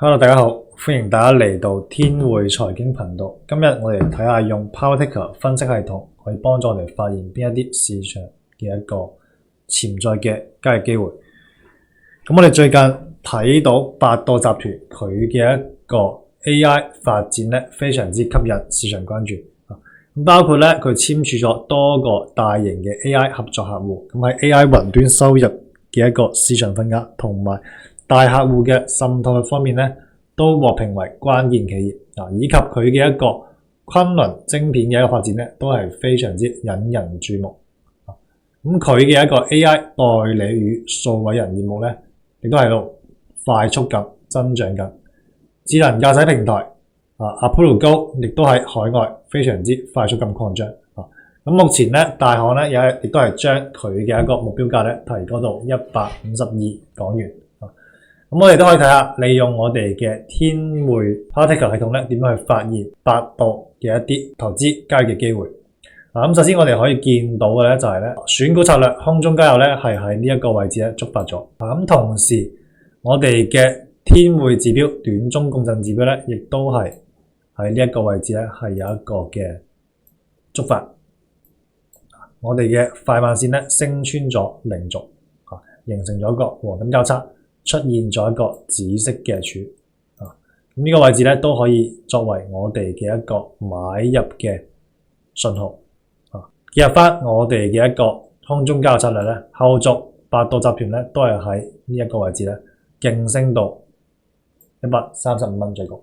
Hello，大家好，歡迎大家嚟到天匯財經頻道。今日我哋睇下用 PowerTicker 分析系統可以幫助我哋發現邊一啲市場嘅一個潛在嘅交易機會。咁我哋最近睇到百度集團佢嘅一個 AI 發展咧，非常之吸引市場關注。咁包括咧佢簽署咗多個大型嘅 AI 合作客戶，咁喺 AI 雲端收入嘅一個市場份額同埋大客戶嘅滲透率方面咧，都獲評為關鍵企業以及佢嘅一個昆侖晶片嘅一個發展咧，都係非常之引人注目。咁佢嘅一個 AI 代理與數位人業務咧，亦都係度快速咁增長緊。智能駕駛平台Apollo Go 亦都喺海外非常之快速咁擴張。咁目前咧，大行咧亦都係將佢嘅一個目標價咧提高到152港元。咁我哋都可以睇下，利用我哋嘅天匯 PowerTicker 系統咧，點樣去發現百度嘅一啲投資交易嘅機會。咁首先我哋可以見到嘅咧就係咧，選股策略空中交易咧係喺呢一個位置咧觸發咗。咁同時我哋嘅天匯指標短中共振指標咧，亦都係喺呢一個位置咧係有一個嘅觸發。我哋嘅快慢線咧升穿咗零軸，形成咗一個黃金交叉，出現咗一個紫色嘅柱。咁呢個位置咧都可以作為我哋嘅一個買入嘅信號。結合翻我哋嘅一個空中交易策略咧，後續百度集團咧都係喺呢一個位置咧勁升到135蚊最高。